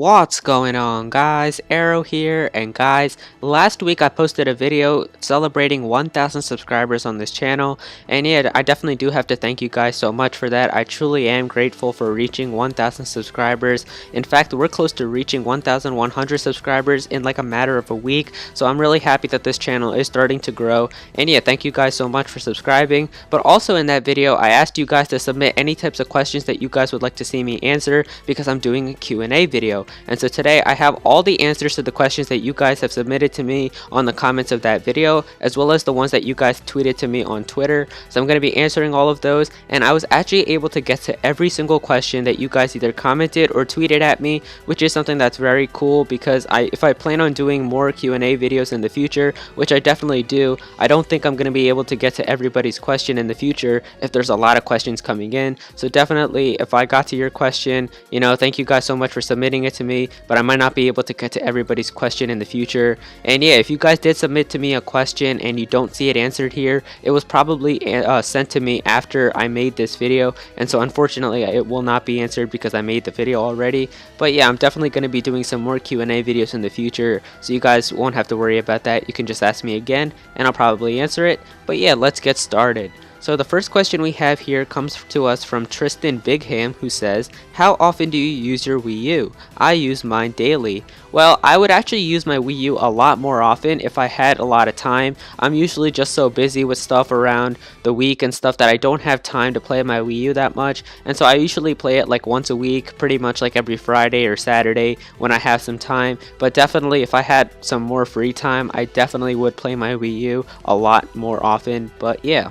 What's going on, guys? Aero here, and guys, last week I posted a video celebrating 1,000 subscribers on this channel, and yeah, I definitely do have to thank you guys so much for that. I truly am grateful for reaching 1,000 subscribers. In fact, we're close to reaching 1,100 subscribers in like a matter of a week, so I'm really happy that this channel is starting to grow, and yeah, thank you guys so much for subscribing. But also in that video, I asked you guys to submit any types of questions that you guys would like to see me answer because I'm doing a Q&A video. And so today I have all the answers to the questions that you guys have submitted to me on the comments of that video, as well as the ones that you guys tweeted to me on Twitter. So I'm going to be answering all of those, and I was actually able to get to every single question that you guys either commented or tweeted at me, which is something that's very cool because if I plan on doing more Q&A videos in the future, which I definitely do, I don't think I'm going to be able to get to everybody's question in the future if there's a lot of questions coming in. So definitely, if I got to your question, you know, thank you guys so much for submitting it to me, but I might not be able to get to everybody's question in the future. And yeah, if you guys did submit to me a question and you don't see it answered here, it was probably sent to me after I made this video, and so unfortunately it will not be answered because I made the video already. But yeah, I'm definitely going to be doing some more Q&A videos in the future, so you guys won't have to worry about that. You can just ask me again and I'll probably answer it. But yeah, let's get started. So the first question we have here comes to us from Tristan Bigham, who says, how often do you use your Wii U? I use mine daily. Well, I would actually use my Wii U a lot more often if I had a lot of time. I'm usually just so busy with stuff around the week and stuff that I don't have time to play my Wii U that much, and so I usually play it like once a week, pretty much like every Friday or Saturday when I have some time. But definitely if I had some more free time, I definitely would play my Wii U a lot more often. But yeah.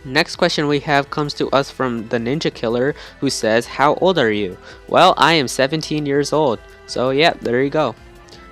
Next question we have comes to us from the Ninja Killer, who says, how old are you? Well, I am 17 years old. So yeah, there you go.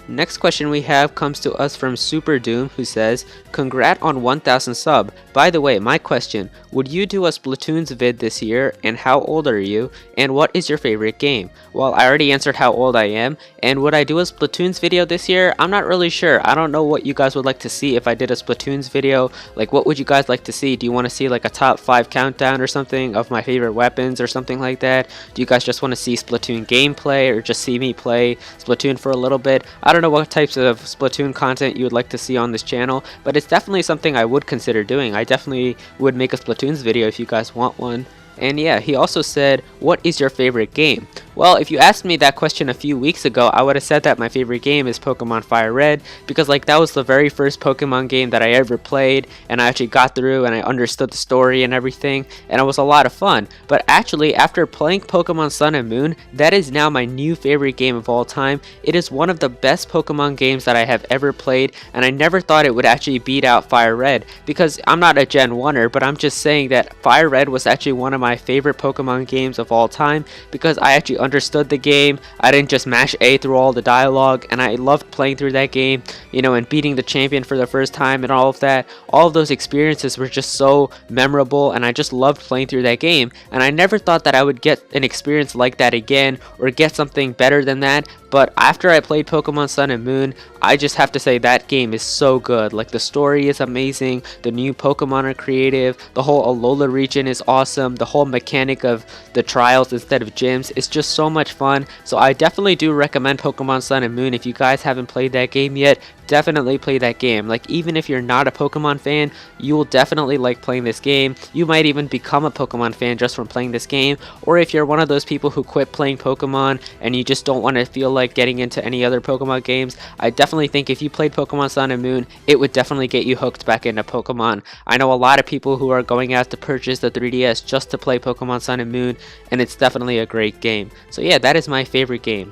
Next question we have comes to us from Super Doom, who says, congrats on 1,000 sub. By the way, my question, would you do a Splatoon's vid this year, and how old are you, and what is your favorite game? Well, I already answered how old I am, and would I do a Splatoon's video this year? I'm not really sure. I don't know what you guys would like to see if I did a Splatoon's video. Like, what would you guys like to see? Do you want to see like a top 5 countdown or something of my favorite weapons or something like that? Do you guys just want to see Splatoon gameplay or just see me play Splatoon for a little bit? I don't know what types of Splatoon content you would like to see on this channel, but it's definitely something I would consider doing. I definitely would make a Splatoon's video if you guys want one. And yeah, he also said, what is your favorite game? Well, if you asked me that question a few weeks ago, I would have said that my favorite game is Pokemon Fire Red, because like that was the very first Pokemon game that I ever played, and I actually got through and I understood the story and everything, and it was a lot of fun. But actually, after playing Pokemon Sun and Moon, that is now my new favorite game of all time. It is one of the best Pokemon games that I have ever played, and I never thought it would actually beat out Fire Red, because I'm not a Gen 1er, but I'm just saying that Fire Red was actually one of my favorite Pokemon games of all time, because I actually understood the game. I didn't just mash A through all the dialogue, and I loved playing through that game, you know, and beating the champion for the first time and all of that. All of those experiences were just so memorable, and I just loved playing through that game, and I never thought that I would get an experience like that again or get something better than that. But after I played Pokemon Sun and Moon, I just have to say that game is so good. Like, the story is amazing, the new Pokemon are creative, the whole Alola region is awesome, the whole mechanic of the trials instead of gyms is just so much fun. So I definitely do recommend Pokemon Sun and Moon. If you guys haven't played that game yet, definitely play that game. Like, even if you're not a Pokemon fan, you will definitely like playing this game. You might even become a Pokemon fan just from playing this game. Or if you're one of those people who quit playing Pokemon and you just don't want to feel like getting into any other Pokemon games, I definitely think if you played Pokemon Sun and Moon, it would definitely get you hooked back into Pokemon. I know a lot of people who are going out to purchase the 3DS just to play Pokemon Sun and Moon, and it's definitely a great game. So yeah, that is my favorite game.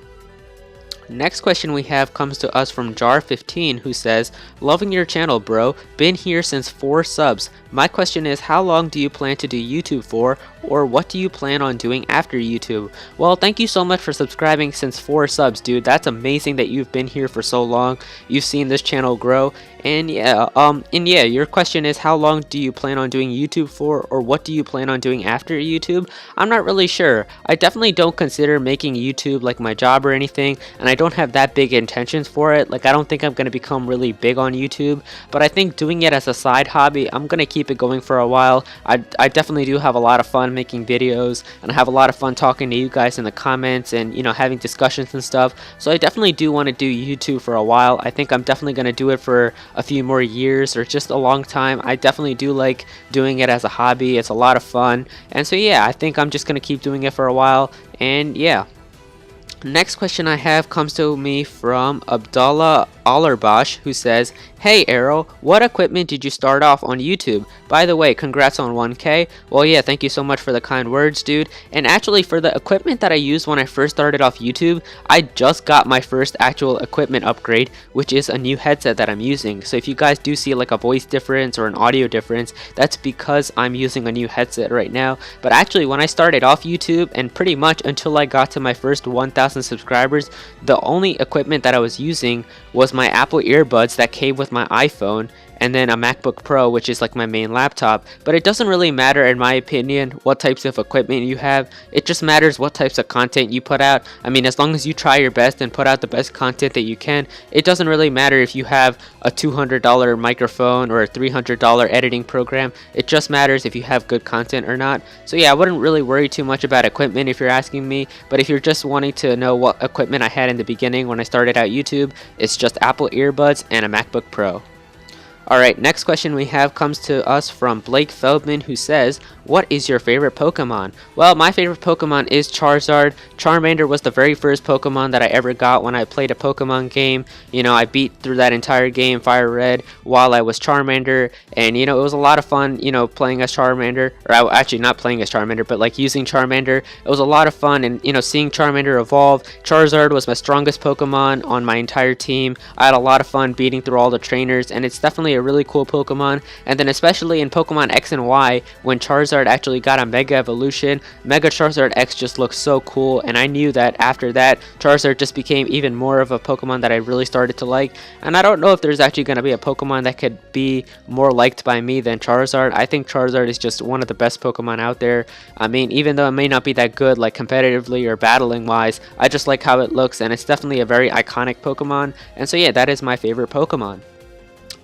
Next question we have comes to us from Jar15, who says, loving your channel, bro, been here since 4 subs. My question is, how long do you plan to do YouTube for, or what do you plan on doing after YouTube? Well, thank you so much for subscribing since 4 subs, dude. That's amazing that you've been here for so long. You've seen this channel grow. And yeah, your question is, how long do you plan on doing YouTube for, or what do you plan on doing after YouTube? I'm not really sure. I definitely don't consider making YouTube like my job or anything, and I don't have that big intentions for it. Like, I don't think I'm going to become really big on YouTube, but I think doing it as a side hobby, I'm going to keep it going for a while. I definitely do have a lot of fun making videos, and I have a lot of fun talking to you guys in the comments and, you know, having discussions and stuff. So I definitely do want to do YouTube for a while. I think I'm definitely going to do it for a few more years or just a long time. I definitely do like doing it as a hobby. It's a lot of fun. And so yeah, I think I'm just going to keep doing it for a while. And yeah. Next question I have comes to me from Abdullah Alarbash, who says, "Hey Aero, what equipment did you start off on YouTube? By the way, congrats on 1K. Well, yeah, thank you so much for the kind words, dude. And actually, for the equipment that I used when I first started off YouTube, I just got my first actual equipment upgrade, which is a new headset that I'm using. So if you guys do see like a voice difference or an audio difference, that's because I'm using a new headset right now. But actually, when I started off YouTube, and pretty much until I got to my first 1,000 subscribers, the only equipment that I was using was my Apple earbuds that came with my iPhone, and then a MacBook Pro, which is like my main laptop. But it doesn't really matter, in my opinion, what types of equipment you have. It just matters what types of content you put out. I mean, as long as you try your best and put out the best content that you can, it doesn't really matter if you have a $200 microphone or a $300 editing program. It just matters if you have good content or not. So yeah, I wouldn't really worry too much about equipment if you're asking me. But if you're just wanting to know what equipment I had in the beginning when I started out YouTube, it's just Apple earbuds and a MacBook Pro. Alright, next question we have comes to us from Blake Feldman, who says, "What is your favorite Pokemon?" Well, my favorite Pokemon is Charizard. Charmander was the very first Pokemon that I ever got when I played a Pokemon game. You know, I beat through that entire game, Fire Red, while I was Charmander. And, you know, it was a lot of fun, you know, playing as Charmander. Or actually not playing as Charmander, but like using Charmander. It was a lot of fun, and, you know, seeing Charmander evolve. Charizard was my strongest Pokemon on my entire team. I had a lot of fun beating through all the trainers, and it's definitely a really cool Pokemon. And then especially in Pokemon X and Y, when Charizard actually got a Mega Evolution, Mega Charizard X just looks so cool, and I knew that after that, Charizard just became even more of a Pokemon that I really started to like. And I don't know if there's actually going to be a Pokemon that could be more liked by me than Charizard. I think Charizard is just one of the best Pokemon out there. I mean, even though it may not be that good like competitively or battling wise, I just like how it looks, and it's definitely a very iconic Pokemon. And so yeah, that is my favorite Pokemon.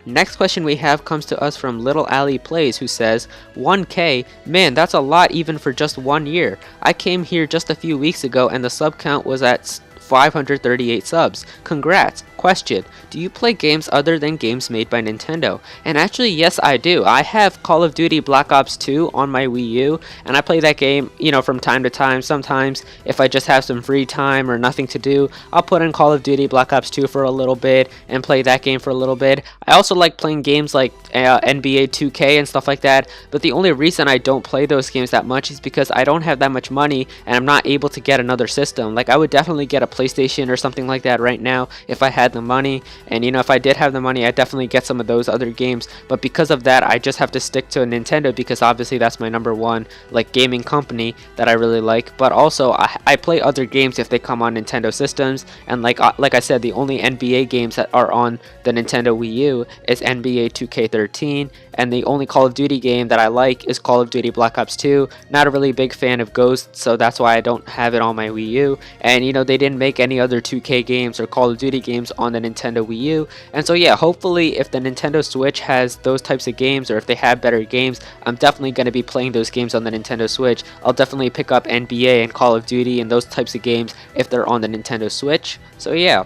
Next question we have comes to us from Little Ally Plays, who says, 1K, man, that's a lot even for just 1 year. I came here just a few weeks ago and the sub count was at 538 subs. Congrats. Question: do you play games other than games made by Nintendo? And actually, yes, I do. I have Call of Duty Black Ops 2 on my Wii U, and I play that game, you know, from time to time. Sometimes, if I just have some free time or nothing to do, I'll put in Call of Duty Black Ops 2 for a little bit and play that game for a little bit. I also like playing games like NBA 2K and stuff like that, but the only reason I don't play those games that much is because I don't have that much money and I'm not able to get another system. Like, I would definitely get a PlayStation or something like that right now if I had the money, and you know, if I did have the money, I'd definitely get some of those other games. But because of that, I just have to stick to Nintendo, because obviously that's my #1 like gaming company that I really like. But also I play other games if they come on Nintendo systems, and like I said, the only NBA games that are on the Nintendo Wii U is NBA 2K13, and the only Call of Duty game that I like is Call of Duty Black Ops 2. Not a really big fan of Ghost, so that's why I don't have it on my Wii U. And you know, they didn't make any other 2K games or Call of Duty games on the Nintendo Wii U. And so yeah, hopefully if the Nintendo Switch has those types of games, or if they have better games, I'm definitely going to be playing those games on the Nintendo Switch. I'll definitely pick up NBA and Call of Duty and those types of games if they're on the Nintendo Switch. So yeah.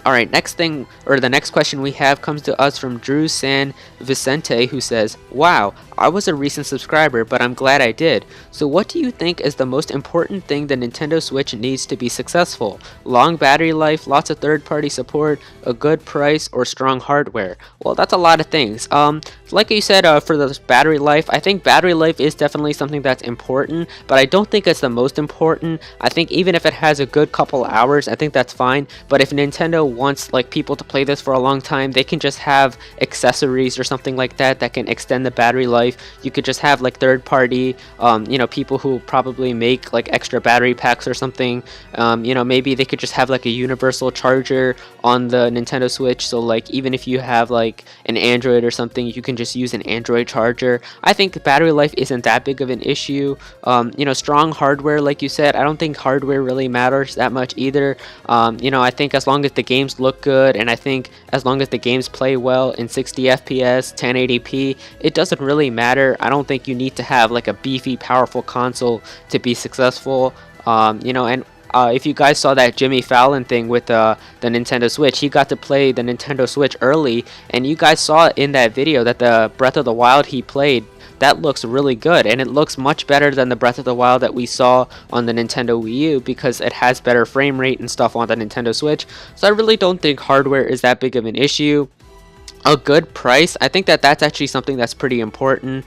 Alright, the next question we have comes to us from Drew San Vicente, who says, "Wow, I was a recent subscriber, but I'm glad I did. So what do you think is the most important thing the Nintendo Switch needs to be successful? Long battery life, lots of third-party support, a good price, or strong hardware?" Well, that's a lot of things. Like you said, for the battery life, I think battery life is definitely something that's important, but I don't think it's the most important. I think even if it has a good couple hours, I think that's fine. But if Nintendo wants like people to play this for a long time, they can just have accessories or something like that that can extend the battery life. You could just have like third-party, you know, people who probably make like extra battery packs or something. You know, maybe they could just have like a universal charger on the Nintendo Switch. So like even if you have like an Android or something, you can just just use an Android charger. I think battery life isn't that big of an issue. Strong hardware, like you said, I don't think hardware really matters that much either. I think as long as the games look good, and I think as long as the games play well in 60 FPS, 1080p, it doesn't really matter. I don't think you need to have like a beefy, powerful console to be successful. If you guys saw that Jimmy Fallon thing with the Nintendo Switch, he got to play the Nintendo Switch early, and you guys saw in that video that the Breath of the Wild he played, that looks really good, and it looks much better than the Breath of the Wild that we saw on the Nintendo Wii U because it has better frame rate and stuff on the Nintendo Switch. So I really don't think hardware is that big of an issue. A good price, I think that's actually something that's pretty important.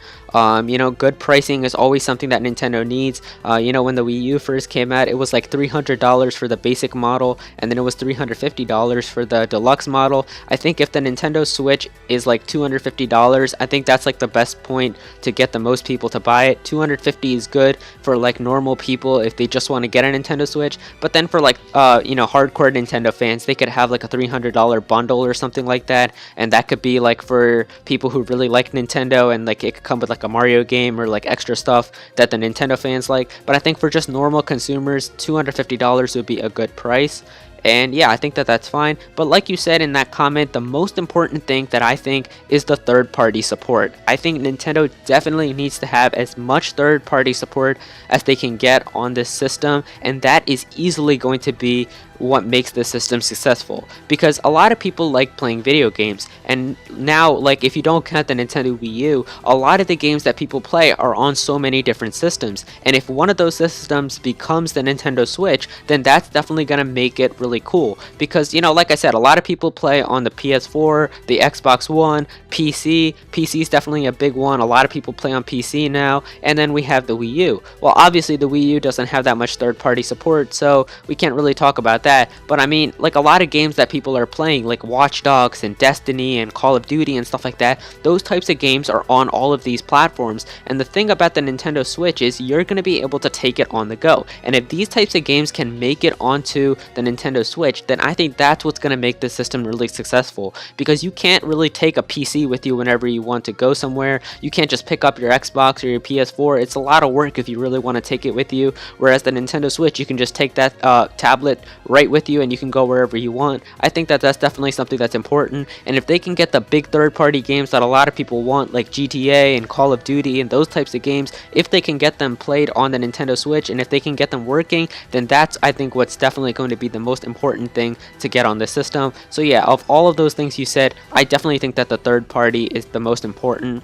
Good pricing is always something that Nintendo needs. When the Wii U first came out, it was like $300 for the basic model, and then it was $350 for the deluxe model. I think if the Nintendo Switch is like $250, I think that's like the best point to get the most people to buy it. $250 is good for like normal people if they just want to get a Nintendo Switch, but then for like hardcore Nintendo fans, they could have like a $300 bundle or something like that, and that could be like for people who really like Nintendo, and like it could come with like a Mario game or like extra stuff that the Nintendo fans like. But I think for just normal consumers, $250 would be a good price. And yeah, I think that's fine. But like you said in that comment, the most important thing that I think is the third-party support. I think Nintendo definitely needs to have as much third-party support as they can get on this system, and that is easily going to be what makes the system successful, because a lot of people like playing video games, and now, like, if you don't count the Nintendo Wii U, a lot of the games that people play are on so many different systems, and if one of those systems becomes the Nintendo Switch, then that's definitely gonna make it really cool, because like I said, a lot of people play on the PS4, the Xbox One, PC is definitely a big one. A lot of people play on PC now, and then we have the Wii U. Well, obviously the Wii U doesn't have that much third-party support, so we can't really talk about that, but I mean, like, a lot of games that people are playing, like Watch Dogs and Destiny and Call of Duty and stuff like that, those types of games are on all of these platforms. And the thing about the Nintendo Switch is you're going to be able to take it on the go, and if these types of games can make it onto the Nintendo Switch, then I think that's what's going to make the system really successful, because you can't really take a PC with you whenever you want to go somewhere. You can't just pick up your Xbox or your PS4. It's a lot of work if you really want to take it with you, whereas the Nintendo Switch, you can just take that tablet right with you and you can go wherever you want. I think that's definitely something that's important, and if they can get the big third-party games that a lot of people want, like GTA and Call of Duty and those types of games, if they can get them played on the Nintendo Switch, and if they can get them working, then that's, I think, what's definitely going to be the most important thing to get on the system. So yeah, of all of those things you said, I definitely think that the third party is the most important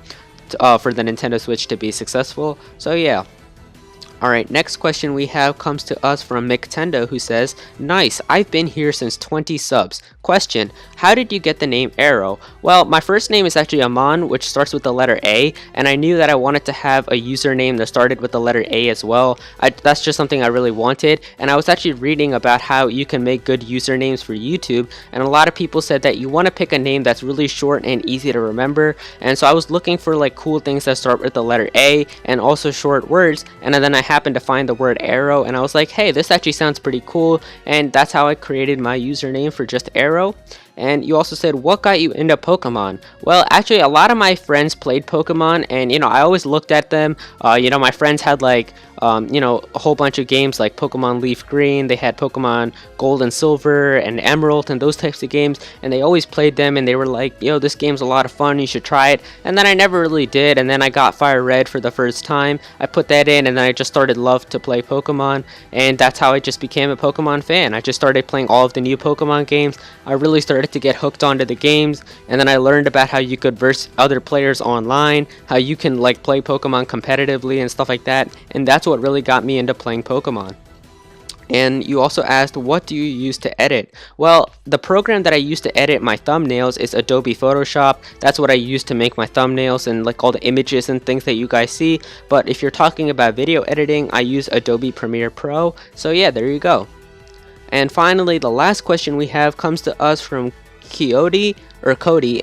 for the Nintendo Switch to be successful. So yeah. Alright, next question we have comes to us from Mctendo, who says, "Nice, I've been here since 20 subs. Question, how did you get the name Aero?" Well, my first name is actually Aman, which starts with the letter A, and I knew that I wanted to have a username that started with the letter A as well. That's just something I really wanted, and I was actually reading about how you can make good usernames for YouTube, and a lot of people said that you want to pick a name that's really short and easy to remember, and so I was looking for like cool things that start with the letter A and also short words, and then I happened to find the word Aero, and I was like, hey, this actually sounds pretty cool, and that's how I created my username for just Aero. And you also said, what got you into Pokemon? Well, actually, a lot of my friends played Pokemon, and I always looked at them. My friends had like a whole bunch of games like Pokemon Leaf Green. They had Pokemon Gold and Silver and Emerald and those types of games, and they always played them, and they were like, this game's a lot of fun, you should try it. And then I never really did, and then I got Fire Red for the first time. I put that in, and then I just started love to play Pokemon, and that's how I just became a Pokemon fan. I just started playing all of the new Pokemon games. I really started to get hooked onto the games, and then I learned about how you could verse other players online, how you can like play Pokemon competitively and stuff like that, and that's what really got me into playing Pokemon. And you also asked, what do you use to edit? Well, the program that I use to edit my thumbnails is Adobe Photoshop. That's what I use to make my thumbnails and like all the images and things that you guys see. But if you're talking about video editing, I use Adobe Premiere Pro. So yeah, there you go. And finally, the last question we have comes to us from Cody,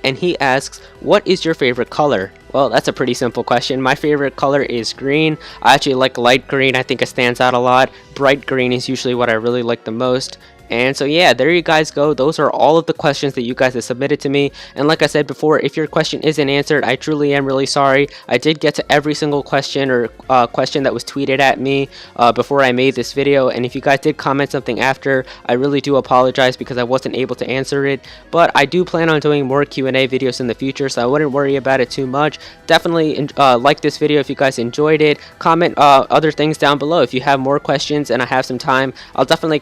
and he asks, what is your favorite color? Well, that's a pretty simple question. My favorite color is green. I actually like light green. I think it stands out a lot. Bright green is usually what I really like the most. And so yeah, there you guys go. Those are all of the questions that you guys have submitted to me. And like I said before, if your question isn't answered, I truly am really sorry. I did get to every single question or question that was tweeted at me before I made this video. And if you guys did comment something after, I really do apologize because I wasn't able to answer it. But I do plan on doing more Q&A videos in the future, so I wouldn't worry about it too much. Definitely like this video if you guys enjoyed it. Comment other things down below. If you have more questions and I have some time, I'll definitely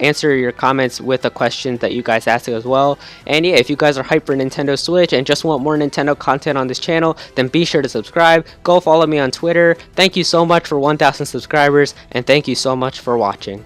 answer your comments with the questions that you guys ask as well. And yeah, if you guys are hyped for Nintendo Switch and just want more Nintendo content on this channel, then be sure to subscribe. Go follow me on Twitter. Thank you so much for 1,000 subscribers, and thank you so much for watching.